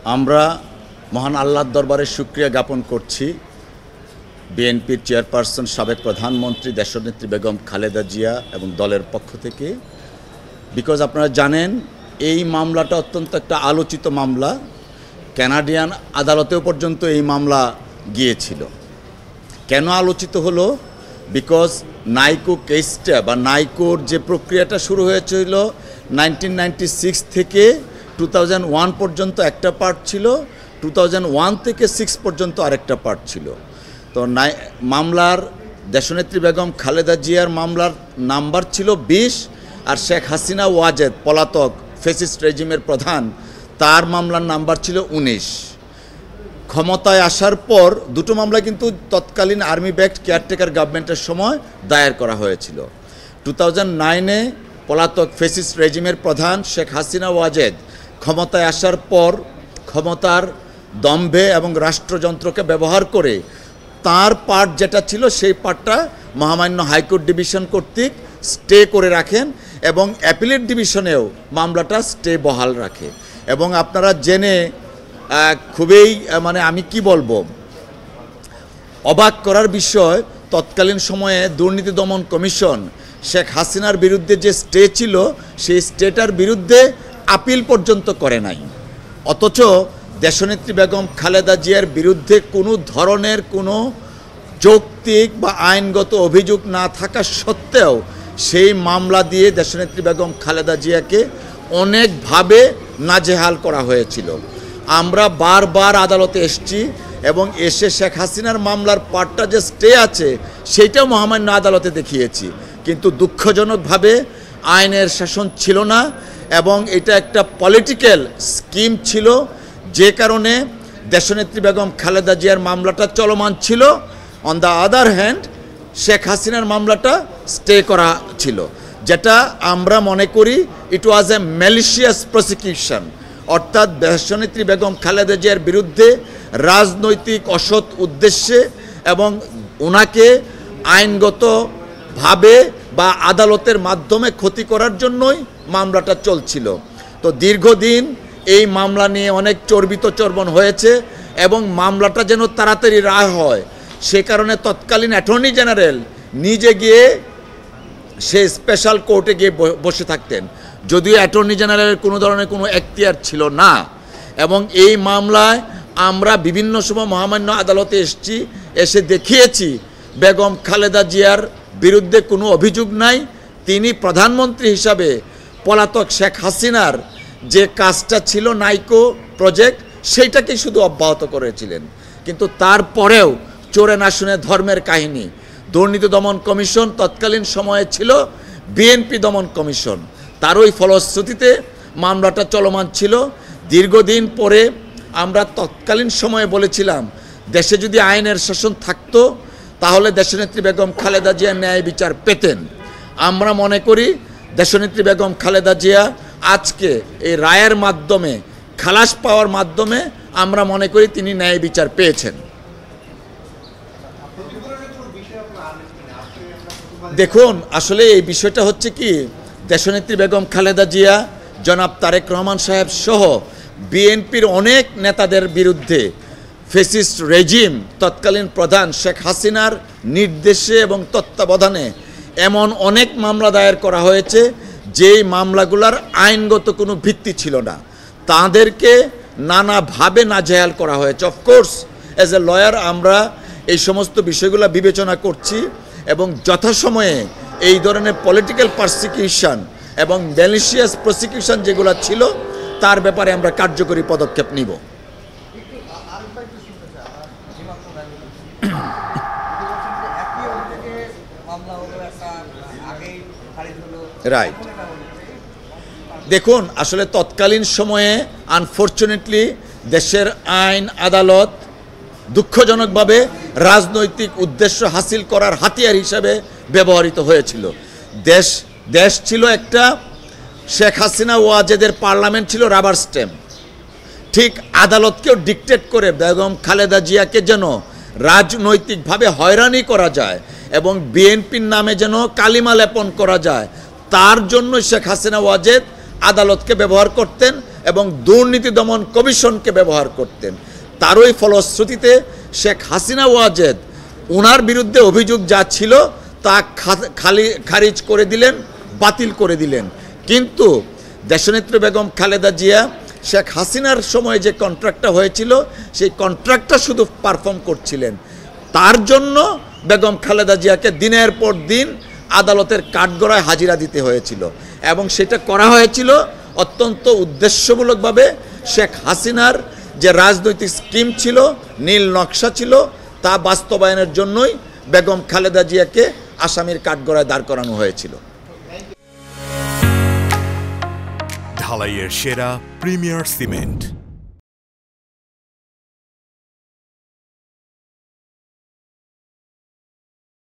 আমরা মহান আল্লাহর দরবারে শুকরিয়া জ্ঞাপন করছি বিএনপির চেয়ারপারসন সাবেক প্রধানমন্ত্রী দেশনেত্রী বেগম খালেদা জিয়া এবং দলের পক্ষ থেকে। বিকজ আপনারা জানেন এই মামলাটা অত্যন্ত একটা আলোচিত মামলা, কানাডিয়ান আদালতেও পর্যন্ত এই মামলা গিয়েছিল। কেন আলোচিত হলো? বিকজ নাইকো কেসটা বা নাইকোর যে প্রক্রিয়াটা শুরু হয়েছিল 1996 থেকে 2001 পর্যন্ত একটা পার্ট ছিল, 2001 থেকে 6 পর্যন্ত আরেকটা পার্ট ছিল। তো মামলার দেশনেত্রী বেগম খালেদা জিয়ার মামলার নাম্বার ছিল 20, আর শেখ হাসিনা ওয়াজেদ পলাতক ফ্যাসিস্ট রেজিমের প্রধান, তার মামলার নাম্বার ছিল 19। ক্ষমতায় আসার পর দুটো মামলা কিন্তু তৎকালীন আর্মি ব্যাকড কেয়ারটেকার গভর্নমেন্টের সময় দায়ের করা হয়েছিল। 2009-এ পলাতক ফ্যাসিস্ট রেজিমের প্রধান শেখ হাসিনা ওয়াজেদ ক্ষমতায় আসার পর ক্ষমতার দম্ভে এবং রাষ্ট্রযন্ত্রকে ব্যবহার করে তার পার্ট যেটা ছিল সেই পার্টটা মহামান্য হাইকোর্ট ডিভিশন কর্তৃক স্টে করে রাখেন এবং অ্যাপিলেট ডিভিশনেও মামলাটা স্টে বহাল রাখে। এবং আপনারা জেনে খুবই আমি কি বলবো, অবাক করার বিষয়, তৎকালীন সময়ে দুর্নীতি দমন কমিশন শেখ হাসিনার বিরুদ্ধে যে স্টে ছিল সেই স্টেটার বিরুদ্ধে আপিল পর্যন্ত করে নাই। অথচ দেশনেত্রী বেগম খালেদা জিয়ার বিরুদ্ধে কোনো ধরনের কোনো যৌক্তিক বা আইনগত অভিযোগ না থাকা সত্ত্বেও সেই মামলা দিয়ে দেশনেত্রী বেগম খালেদা জিয়াকে অনেকভাবে নাজেহাল করা হয়েছিল। আমরা বারবার আদালতে এসেছি এবং এসে শেখ হাসিনার মামলার পার্টটা যে স্টে আছে সেইটাও মহামান্য আদালতে দেখিয়েছি, কিন্তু দুঃখজনকভাবে আইনের শাসন ছিল না এবং এটা একটা পলিটিক্যাল স্কিম ছিল, যে কারণে দেশনেত্রী বেগম খালেদা জিয়ার মামলাটা চলমান ছিল। On the other hand Sheikh হাসিনার মামলাটা স্টে করা ছিল, যেটা আমরা মনে করি ইট ওয়াজ এ ম্যালিশিয়াস প্রসিকিউশন। অর্থাৎ দেশনেত্রী বেগম খালেদা জিয়ার বিরুদ্ধে রাজনৈতিক অসৎ উদ্দেশ্যে এবং ওনাকে আইনগতভাবে বা আদালতের মাধ্যমে ক্ষতি করার জন্যই মামলাটা চলছিল। তো দীর্ঘদিন এই মামলা নিয়ে অনেক চর্বিত চর্বণ হয়েছে এবং মামলাটা যেন তাড়াতাড়ি রায় হয় সে কারণে তৎকালীন অ্যাটর্নি জেনারেল নিজে গিয়ে সে স্পেশাল কোর্টে গিয়ে বসে থাকতেন, যদিও অ্যাটর্নি জেনারেলের কোনো ধরনের কোনো এখতিয়ার ছিল না। এবং এই মামলায় আমরা বিভিন্ন সময় মহামান্য আদালতে এসে দেখিয়েছি বেগম খালেদা জিয়ার বিরুদ্ধে কোনো অভিযোগ নাই। তিনি প্রধানমন্ত্রী হিসাবে পলাতক শেখ হাসিনার যে কাজটা ছিল নাইকো প্রজেক্ট সেইটাকে শুধু অব্যাহত করেছিলেন। কিন্তু তারপরেও চোরে না শুনে ধর্মের কাহিনী, দুর্নীতি দমন কমিশন তৎকালীন সময়ে ছিল বিএনপি দমন কমিশন, তারই ফলশ্রুতিতে মামলাটা চলমান ছিল। দীর্ঘদিন পরে আমরা তৎকালীন সময়ে বলেছিলাম দেশে যদি আইনের শাসন থাকতো তাহলে দেশনেত্রী বেগম খালেদা জিয়া ন্যায় বিচার পেতেন। আমরা মনে করি দেশনেত্রী বেগম খালেদা জিয়া আজকে এই রায়ের মাধ্যমে, খালাস পাওয়ার মাধ্যমে আমরা মনে করি তিনি ন্যায় বিচার পেয়েছেন। দেখুন, আসলে এই বিষয়টা হচ্ছে কি, দেশনেত্রী বেগম খালেদা জিয়া, জনাব তারেক রহমান সাহেব সহ বিএনপির অনেক নেতাদের বিরুদ্ধে ফ্যাসিস্ট রেজিম তৎকালীন প্রধান শেখ হাসিনার নির্দেশে এবং তত্ত্বাবধানে এমন অনেক মামলা দায়ের করা হয়েছে যেই মামলাগুলোর আইনগত কোনো ভিত্তি ছিল না, তাদেরকে নানাভাবে নাজেহাল করা হয়েছে। অফকোর্স অ্যাজ এ লয়ার আমরা এই সমস্ত বিষয়গুলো বিবেচনা করছি এবং যথাসময়ে এই ধরনের পলিটিক্যাল পারসিকিউশন এবং ম্যালিশিয়াস প্রসিকিউশন যেগুলো ছিল তার ব্যাপারে আমরা কার্যকরী পদক্ষেপ নিব। রাইট, দেখুন আসলে তৎকালীন সময়ে আনফর্চুনেটলি দেশের আইন আদালত দুঃখজনকভাবে রাজনৈতিক উদ্দেশ্য হাসিল করার হাতিয়ার হিসাবে ব্যবহৃত হয়েছিল। দেশ ছিল একটা, শেখ হাসিনা ওয়াজেদের পার্লামেন্ট ছিল রাবার স্ট্যাম্প, ঠিক আদালতকেও ডিকটেট করে বেগম খালেদা জিয়াকে যেন রাজনৈতিকভাবে হয়রানি করা যায় এবং বিএনপির নামে যেন কালিমা লেপন করা যায়, তার জন্য শেখ হাসিনা ওয়াজেদ আদালতকে ব্যবহার করতেন এবং দুর্নীতি দমন কমিশনকে ব্যবহার করতেন। তারই ফলশ্রুতিতে শেখ হাসিনা ওয়াজেদ ওনার বিরুদ্ধে অভিযোগ যা ছিল তা খারিজ করে দিলেন, বাতিল করে দিলেন। কিন্তু দেশনেত্রী বেগম খালেদা জিয়া শেখ হাসিনার সময় যে কন্ট্রাক্টটা হয়েছিল সেই কন্ট্রাক্টটা শুধু পারফর্ম করছিলেন। তার জন্য বেগম খালেদা জিয়াকে দিনের পর দিন আদালতের কাঠগড়ায় হাজিরা দিতে হয়েছিল এবং সেটা করা হয়েছিল অত্যন্ত উদ্দেশ্যমূলকভাবে। শেখ হাসিনার যে রাজনৈতিক স্কিম ছিল, নীল নকশা ছিল, তা বাস্তবায়নের জন্যই বেগম খালেদা জিয়াকে আসামির কাঠগড়ায় দাঁড় করানো হয়েছিল। ঢালাইয়ের সেরা প্রিমিয়ার সিমেন্ট।